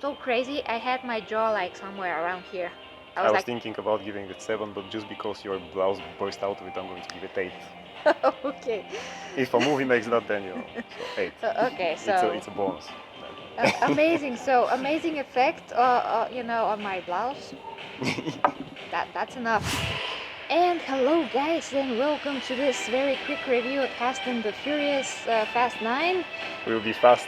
so crazy. I had my jaw like somewhere around here. I I was was like, thinking about giving it 7, but just because your blouse burst out of it, I'm going to give it 8. okay. If a movie makes that, then so 8. Okay, so It's a bonus. amazing. So amazing effect, on my blouse. That's enough. And hello, guys, and welcome to this very quick review of Fast and the Furious, Fast 9. We'll be fast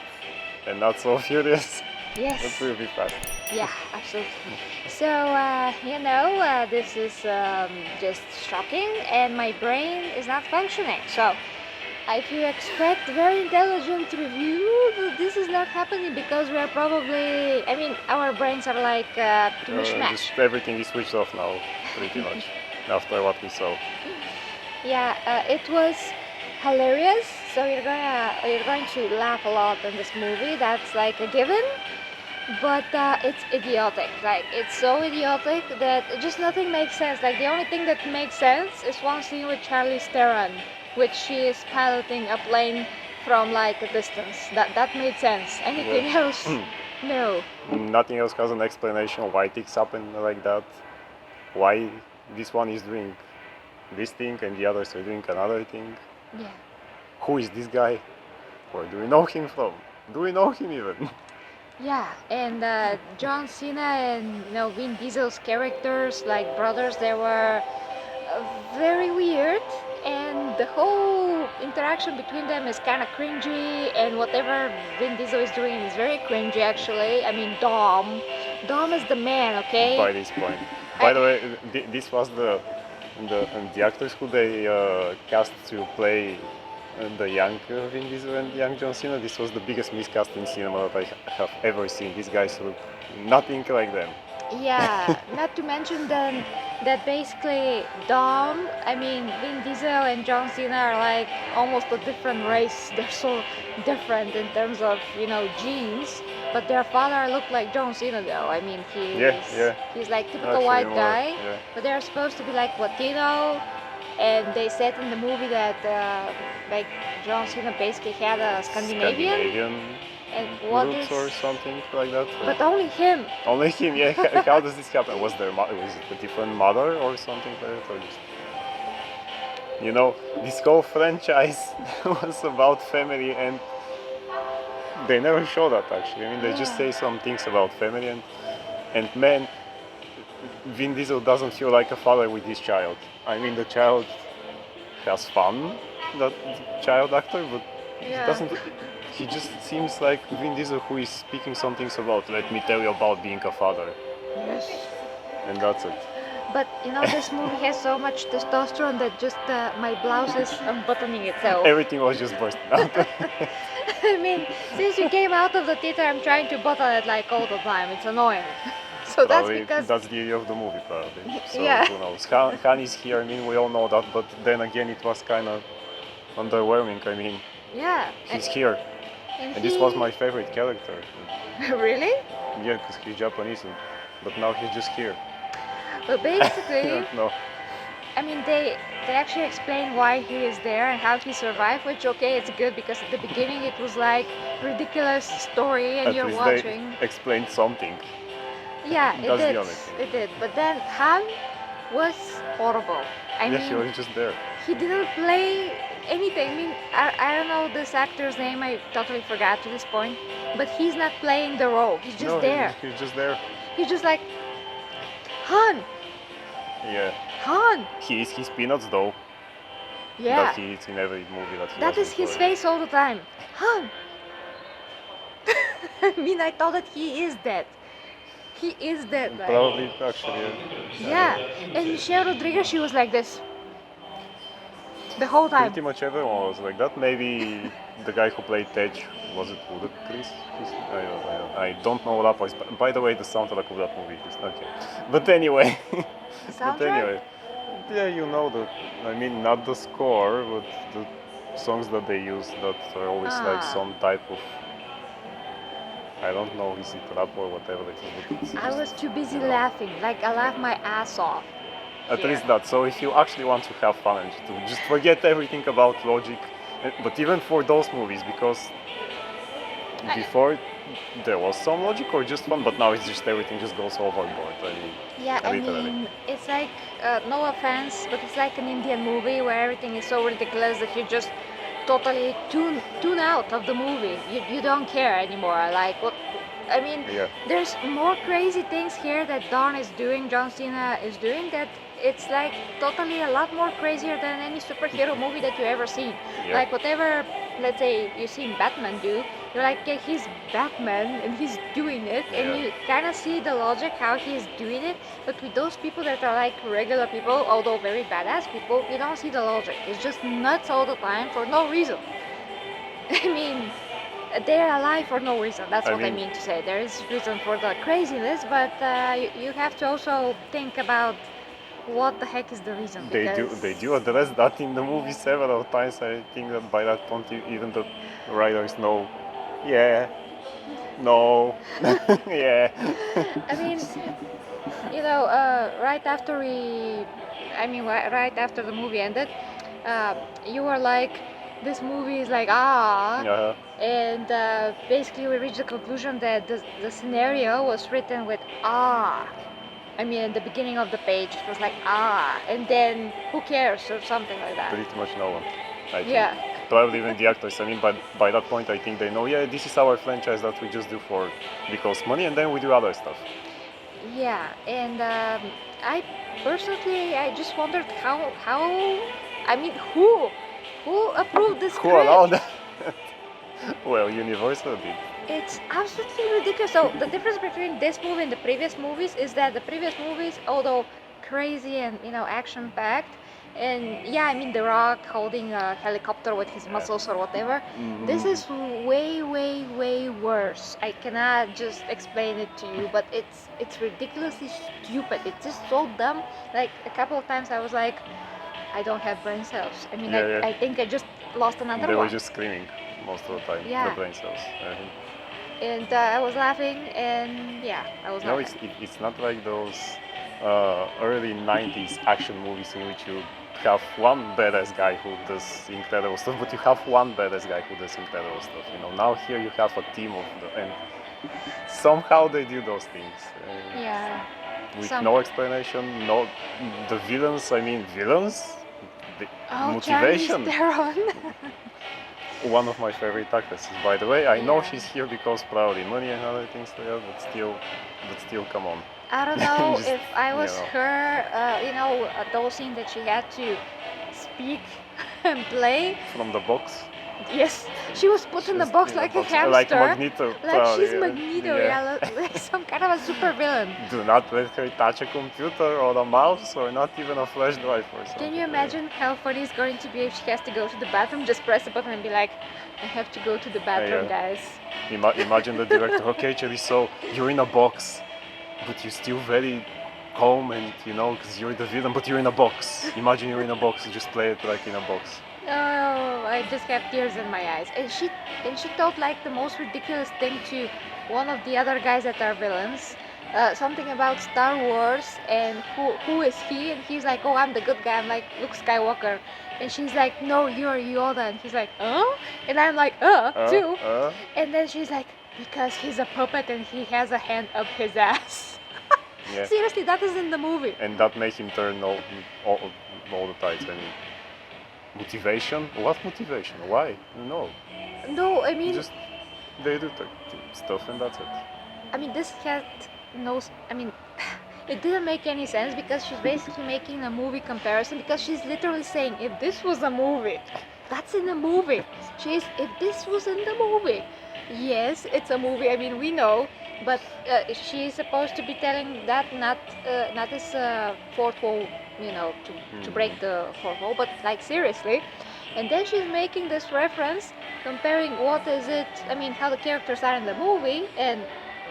and not so furious, but Yes. we'll be fast. Yeah, absolutely. So, this is just shocking, and my brain is not functioning. So, if you expect very intelligent review, this is not happening because we are probably, our brains are like to mishmash. Just everything is switched off now, pretty much, after what we saw. Yeah, it was hilarious. So you're going to laugh a lot in this movie. That's like a given. But it's idiotic. Like, it's so idiotic that just nothing makes sense. Like, the only thing that makes sense is one scene with Charlize Theron, which she is piloting a plane from like a distance. That made sense. Anything else? No. Nothing else has an explanation why things happen like that. Why this one is doing this thing and the others are doing another thing. Yeah. Who is this guy? Where do we know him from? Do we know him even? Yeah, and John Cena and Vin Diesel's characters, like brothers, they were very weird, and the whole interaction between them is kind of cringy, and whatever Vin Diesel is doing is very cringy actually. I mean, Dom is the man, okay? By this point. By the way, this was the actors who they cast to play the young Vin Diesel and young John Cena. This was the biggest miscast in cinema that I have ever seen. These guys look nothing like them. Yeah, not to mention then that basically Vin Diesel and John Cena are like almost a different race. They're so different in terms of, genes. But their father looked like John Cena though. I mean, he's like typical Actually white more, guy. yeah. But they're supposed to be like Latino. And they said in the movie that like John Cena basically had a Scandinavian. And what roots is? or something like that. But only him. Only him, yeah. How does this happen? Was it a different mother or something like that, or just? This whole franchise was about family, and they never show that actually. I mean, they just say some things about family, and man, Vin Diesel doesn't feel like a father with his child. I mean, the child has fun, that child actor, but he doesn't. He just seems like Vin Diesel who is speaking some things about, let me tell you about being a father. Yes. And that's it. But this movie has so much testosterone that just my blouse is unbuttoning itself. Everything was just bursting out. I mean, since you came out of the theater, I'm trying to button it like all the time. It's annoying. So Probably that's because that's the idea of the movie, probably. So Yeah. who knows? Han is here. I mean, we all know that, but then again, it was kind of underwhelming. I mean, yeah. he's here, and this was my favorite character. Really? Yeah, because he's Japanese, but now he's just here. But basically, No. I mean, they actually explain why he is there and how he survived, which, okay, it's good because at the beginning it was like ridiculous story and At you're least watching. they explained something. Yeah, it That's did. the only thing. It did. But then Han was horrible. I Yeah, mean, he was just there. he didn't play anything. I mean, I don't know this actor's name. I totally forgot to this point. But he's not playing the role. He's just No, there. he's just there. He's just like, Han, Yeah. Han. He is his peanuts though. Yeah. That he eats in every movie that he That was is in his for. face all the time. Han. I mean, I thought that he is dead. He is dead. Like. Probably, actually. Yeah. And Michelle Rodriguez, she was like this. The whole time. Pretty much everyone was like that. Maybe the guy who played Tej, was it Chris? I don't know what was. By the way, the soundtrack of that movie is okay. But anyway. Soundtrack? Yeah, not the score, but the songs that they use that are always like some type of. I don't know, is it rap or whatever it is. I was too busy laughing. Like, I laughed my ass off. At least that. So if you actually want to have fun and to just forget everything about logic, but even for those movies, because before there was some logic or just fun, but now it's just everything just goes overboard. I mean, Yeah, I literally. mean, it's like, no offense, but it's like an Indian movie where everything is so ridiculous that you just totally tune out of the movie. You don't care anymore. Like, what? I mean, Yeah. there's more crazy things here that John Cena is doing, that it's like totally a lot more crazier than any superhero movie that you ever seen. Yeah. Like, whatever, let's say, you've seen Batman do, you're like, yeah, he's Batman and he's doing it, and Yeah. you kind of see the logic how he's doing it. But with those people that are like regular people, although very badass people, you don't see the logic. It's just nuts all the time for no reason. I mean, they're alive for no reason. That's what I mean to say. There is reason for the craziness, but you have to also think about what the heck is the reason. They do address that in the movie several times. I think that by that point even the writers know. Yeah. No. Yeah. I mean, right after right after the movie ended, you were like, this movie is like, Uh-huh. and basically we reached the conclusion that the scenario was written with I mean, at the beginning of the page, it was like, and then who cares, or something like that. Pretty much no one. I think. Yeah. Probably even the actors. I mean, by that point, I think they know. Yeah, this is our franchise that we just do because money, and then we do other stuff. Yeah, and I personally, I just wondered I mean, who approved this Who script? allowed that? Well, Universal did. It's absolutely ridiculous. So the difference between this movie and the previous movies is that the previous movies, although crazy and action packed, and yeah, I mean The Rock holding a helicopter with his muscles or whatever, this is way, way, way worse. I cannot just explain it to you, but it's ridiculously stupid. It's just so dumb. Like a couple of times I was like, I don't have brain cells. I mean, I think I just lost another They one. were just screaming most of the time. Yeah. The brain cells. And I was laughing, and yeah, I was No, laughing. it's not like those early 90s action movies in which you have one badass guy who does incredible stuff, but you have one badass guy who does incredible stuff. Now here you have a team and somehow they do those things. Yeah. With no explanation, no. The villains, I mean, villains? The motivation. Charlize Theron. One of my favorite actresses, by the way. I know she's here because probably money and other things like that, but still, come on. I don't know Just, if I was her, those scenes that she had to speak and play. From the box. Yes, she was put in the box like a hamster. Like Magneto. Like she's Magneto, like some kind of a super villain. Do not let her touch a computer or a mouse or not even a flash drive or something. Can you imagine how funny it's going to be if she has to go to the bathroom, just press a button and be like, I have to go to the bathroom, guys. Imagine the director, okay, Cherry, so you're in a box, but you're still very calm and, because you're the villain, but you're in a box. Imagine you're in a box, just play it like in a box. Oh, I just have tears in my eyes. And she told like the most ridiculous thing to one of the other guys that are villains. Something about Star Wars and who is he? And he's like, oh, I'm the good guy. I'm like Luke Skywalker. And she's like, no, you're Yoda. And he's like, and I'm like, too. And then she's like, because he's a puppet and he has a hand up his ass. Yeah. Seriously, that is in the movie. And that made him turn all the tides. I mean, motivation? What motivation? Why? No. No, I mean... Just, they do stuff and that's it. I mean, this cat knows... I mean, it didn't make any sense because she's basically making a movie comparison because she's literally saying, if this was a movie, that's in the movie. If this was in the movie. Yes, it's a movie, I mean, we know, but she's supposed to be telling that not this fourth wall, to break the fourth wall, but like seriously. And then she's making this reference, comparing how the characters are in the movie, and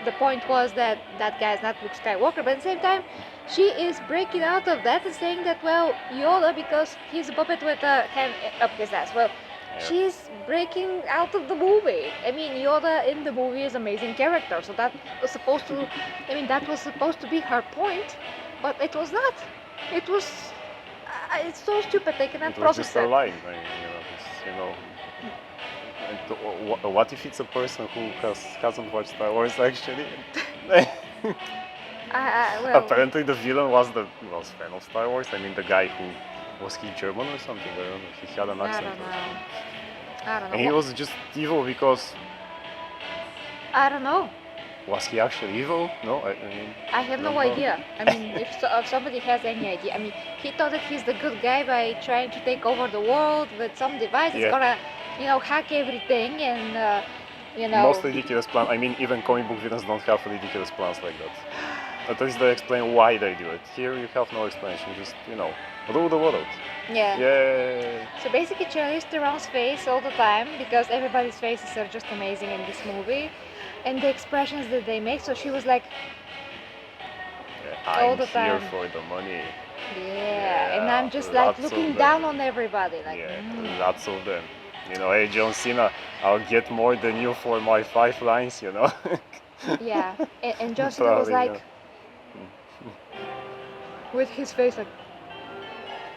the point was that guy is not Luke Skywalker, but at the same time, she is breaking out of that and saying that, well, Yoda, because he's a puppet with a hand up his ass. Well, she's breaking out of the movie. I mean, Yoda in the movie is an amazing character, so that was supposed to be her point, but it was not. It was, it's so stupid, they cannot process it. It was just a line, What if it's a person who hasn't watched Star Wars actually? Well, Apparently the villain was fan of Star Wars. I mean the guy who was he German or something? I don't know. He had an I accent. don't Or know. something. I don't And he know. was just evil because I don't know. was he actually evil? No, I mean I have no don't know. idea. I mean, if somebody has any idea, I mean, he thought that he's the good guy by trying to take over the world with some device. It's Yeah. gonna, hack everything and, Most ridiculous plan. I mean, even comic book villains don't have ridiculous plans like that. At least they explain why they do it. Here you have no explanation. Just rule the world. Yeah. Yay! So basically, Charlize Theron's face all the time because everybody's faces are just amazing in this movie, and the expressions that they make. So she was like, I'm all the here time. for the money. yeah, and Yeah, I'm just like lots of looking them. down on everybody, like, Yeah, lots of them. Hey John Cena, I'll get more than you for my 5 lines. yeah. And John Cena was Probably, like, with his face like,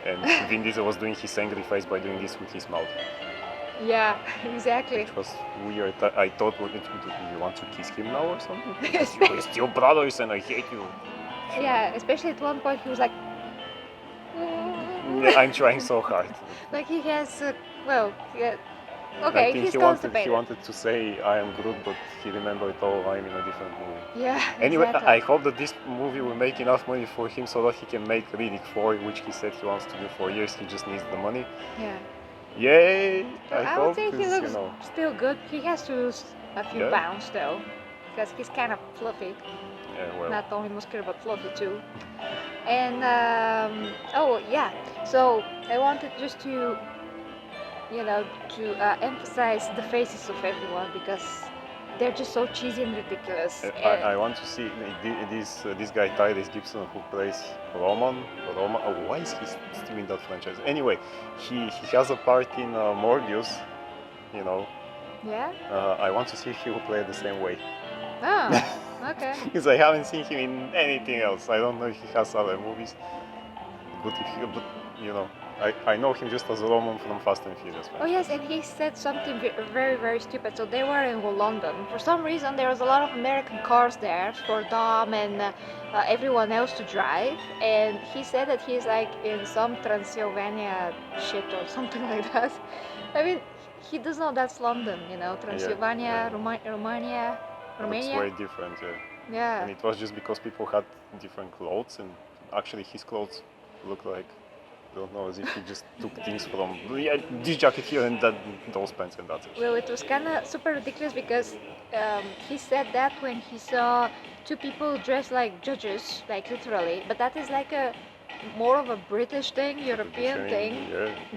And Vin Diesel was doing his angry face by doing this with his mouth, yeah, exactly. which was weird. I thought, do you want to kiss him now or something? Because we're still brothers and I hate you. Yeah, especially at one point he was like, Yeah, I'm trying so hard. like he has, yeah, I okay, think he's he constipated. wanted to say I am Groot, but he remembered, oh, I'm in a different movie. Yeah, Anyway, exactly. I hope that this movie will make enough money for him so that he can make Riddick 4, which he said he wants to do for years. He just needs the money. Yeah. Yay! Well, I would hope, say he 'cause, looks still good. He has to lose a few Yeah. pounds though, because he's kind of fluffy. Yeah, well, Not only muscular but fluffy too. And oh yeah, so I wanted just to emphasize the faces of everyone because they're just so cheesy and ridiculous. I want to see this guy Tyrese Gibson who plays Roman. Oh, why is he still in that franchise? Anyway, he has a part in Morbius. Yeah. I want to see if he will play it the same way. Oh, okay. Because I haven't seen him in anything else. I don't know if he has other movies. But I know him just as Roman from Fast and Furious. Oh yes, and he said something very, very stupid. So they were in London. For some reason, there was a lot of American cars there for Dom and everyone else to drive. And he said that he's like in some Transylvania shit or something like that. I mean, he does know that's London, Transylvania, yeah. Romania. It's way different, yeah. Yeah. And it was just because people had different clothes, and actually his clothes look like, I don't know, as if he just took things from this jacket here and those pants and that's it. Well, it was kind of super ridiculous because he said that when he saw two people dressed like judges, like literally, but that is like a more of a British thing, European thing,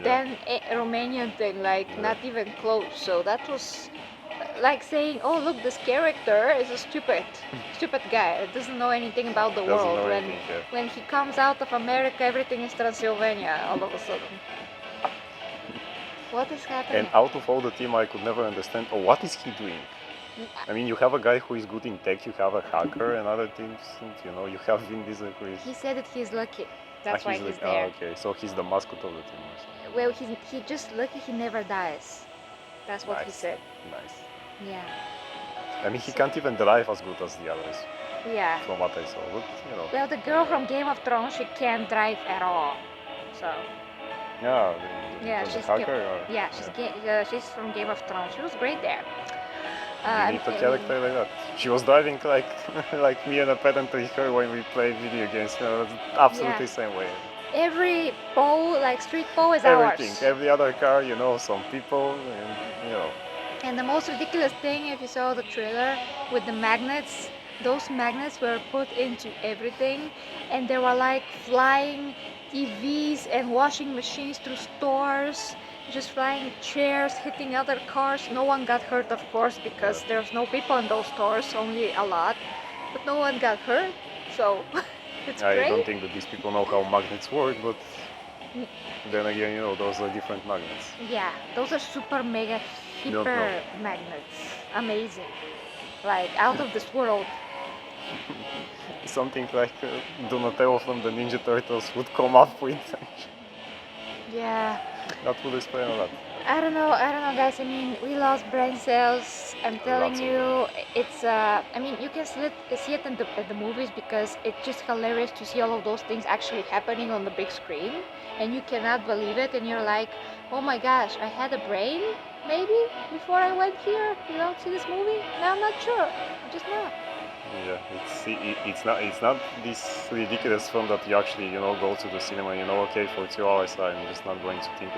than a Romanian thing, like not even close. So that was like saying, oh look, this character is a stupid guy, doesn't know anything about the world. When he comes out of America, everything is Transylvania all of a sudden. What is happening? And out of all the team, I could never understand, what is he doing? I mean, you have a guy who is good in tech, you have a hacker and other things, and, you have Vin Diesel who is... He said that he's lucky. That's why he's there. Okay, so he's the mascot of the team. Well, he's just lucky he never dies. That's what he said. Nice. Yeah. I mean, he can't even drive as good as the others. Yeah. From what I saw, but Well, the girl from Game of Thrones, she can't drive at all. So. Yeah. She's a hacker. She's from Game of Thrones. She was great there. You need a character like that. She was driving like like me and a pedant with her when we play video games. It's absolutely same way. Every pole, like street pole, is Everything. ours. Every other car, some people, and And the most ridiculous thing, if you saw the trailer with the magnets, those magnets were put into everything, and there were like flying TVs and washing machines through stores, just flying chairs, hitting other cars. No one got hurt, of course, because there's no people in those stores, only a lot, but no one got hurt, so it's great. I don't think that these people know how magnets work, but then again, those are different magnets. Yeah, those are super mega hyper magnets. Amazing. Like out of this world. Something like Donatello from the Ninja Turtles would come up with. Yeah. That would explain a lot. I don't know, guys. I mean, we lost brain cells. I'm telling Lots of them. you, it's. I mean, you can see it in the movies because it's just hilarious to see all of those things actually happening on the big screen, and you cannot believe it, and you're like, oh my gosh, I had a brain maybe before I went here. You know, see this movie? No, I'm not sure. I'm just not. Yeah, it's not this ridiculous film that you actually go to the cinema and okay, for 2 hours I'm just not going to think.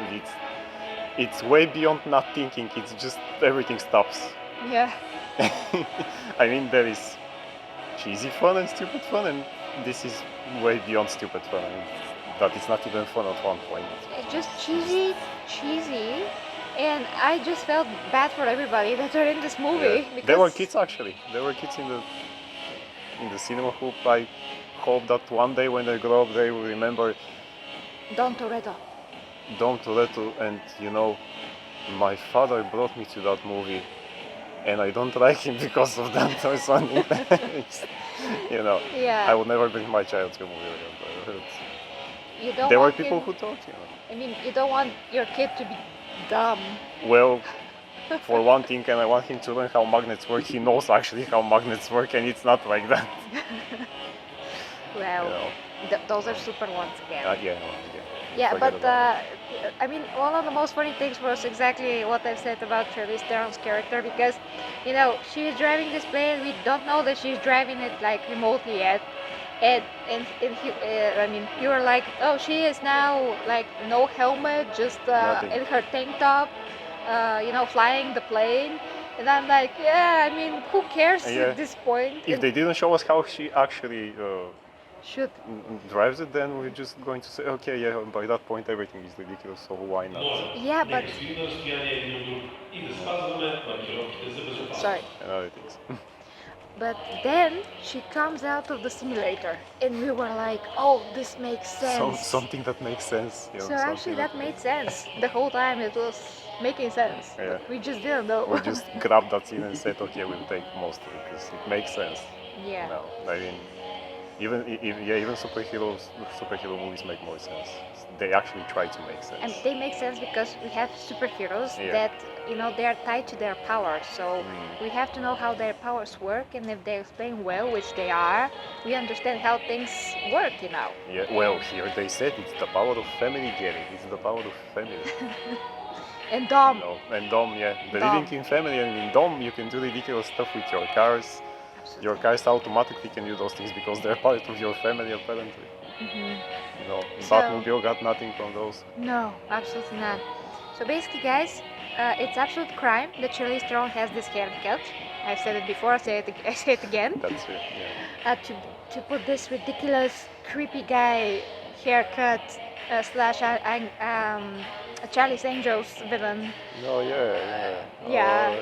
It's way beyond not thinking. It's just everything stops. Yeah. I mean, there is cheesy fun and stupid fun, and this is way beyond stupid fun. I mean, that it's not even fun at one point. It's just cheesy, and I just felt bad for everybody that are in this movie Yeah. because There were kids actually. There were kids in the cinema who I hope that one day when they grow up they will remember Don Toretto. Dom Toretto, and my father brought me to that movie, and I don't like him because of that or something. It's- Yeah. I would never bring my child to a movie again. But You don't there were want people him, who thought, I mean, you don't want your kid to be dumb. well, for one thing, and I want him to learn how magnets work. He knows actually how magnets work, and it's not like that. Well, You know. those are super ones again. Yeah, Yeah, forget but about I mean, one of the most funny things was exactly what I've said about Charlize Theron's character because, she is driving this plane. We don't know that she's driving it like remotely yet, I mean, you were like, oh, she is now like no helmet, just Nothing. in her tank top, flying the plane. And I'm like, yeah, I mean, who cares Yeah. at this point? If they didn't show us how she actually Should. drives it, then we're just going to say, okay, yeah, by that point everything is ridiculous, so why not? Yeah, but sorry. And other things. But then she comes out of the simulator, and we were like, "Oh, this makes sense." Something that makes sense. So actually, that made sense. The whole time it was making sense. Yeah. But we just didn't know. We just grabbed that scene and said, okay, we'll take most of it because it makes sense. Yeah. No, I mean, even superhero movies make more sense. They actually try to make sense. And they make sense because we have superheroes Yeah. that they are tied to their powers. So we have to know how their powers work, and if they explain well, which they are, we understand how things work. Yeah, well, here they said it's the power of family, Gary. It's the power of family. And Dom. And Dom, yeah. Believing in family, and in Dom you can do ridiculous stuff with your cars. Absolutely. Your cars automatically can do those things because they're part of your family, apparently. So- Batmobile got nothing from those. No, absolutely not. So basically, guys, it's absolute crime that Charlize Theron has this haircut. I've said it before. I say it again. That's it. Yeah. To put this ridiculous, creepy guy haircut slash Charlie's Angels villain No, yeah. Yeah.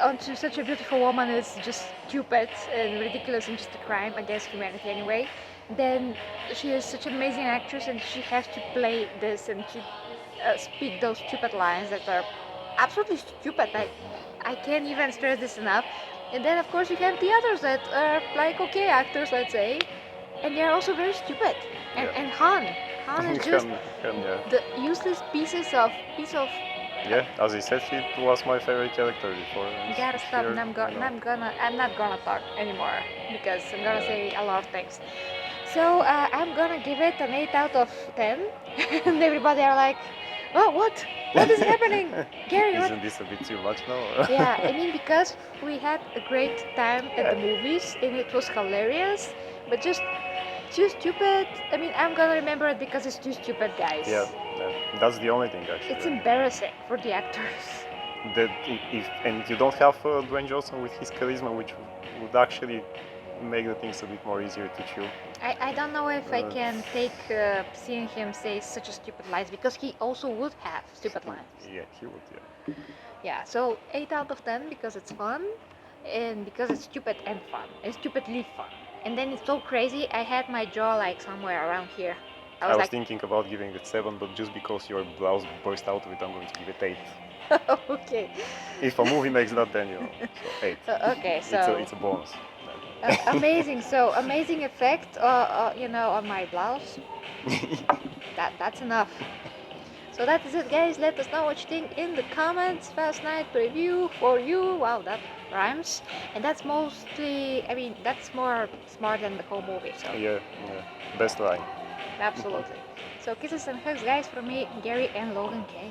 Oh, onto such a beautiful woman is just stupid and ridiculous and just a crime against humanity anyway. Then she is such an amazing actress and she has to play this and to speak those stupid lines that are absolutely stupid. I can't even stress this enough. And then of course you have the others that are like okay actors, let's say, and they're also very stupid. And Han is just yeah. the useless piece of Yeah, as I said, he was my favorite character before. You gotta stop, Here, and I'm not gonna talk anymore because I'm gonna say a lot of things. So I'm gonna give it an 8 out of 10, and everybody are like, "Oh, what? What is happening, Gary? What?" Isn't this a bit too much now? Yeah, I mean because we had a great time at the movies and it was hilarious, but just too stupid. I mean, I'm gonna remember it because it's too stupid, guys. Yeah, that's the only thing actually. It's embarrassing for the actors. That and you don't have Dwayne Johnson with his charisma, which would actually make the things a bit more easier to chew. I don't know if I can take seeing him say such a stupid lines because he also would have stupid lines. Yeah, he would. Yeah. Yeah, so 8 out of 10 because it's fun and because it's stupid and fun. It's stupidly fun. And then it's so crazy, I had my jaw like somewhere around here. I was like, thinking about giving it 7, but just because your blouse burst out of it, I'm going to give it 8. okay. If a movie makes that, then so 8. Okay, so It's a bonus. amazing. So amazing effect, on my blouse. That's enough. So that is it, guys. Let us know what you think in the comments. Fast Night preview for you. Wow, that rhymes. And that's mostly, I mean, that's more smart than the whole movie. So Yeah, yeah. Best line. absolutely. So kisses and hugs, guys, from me, Gary and Logan K.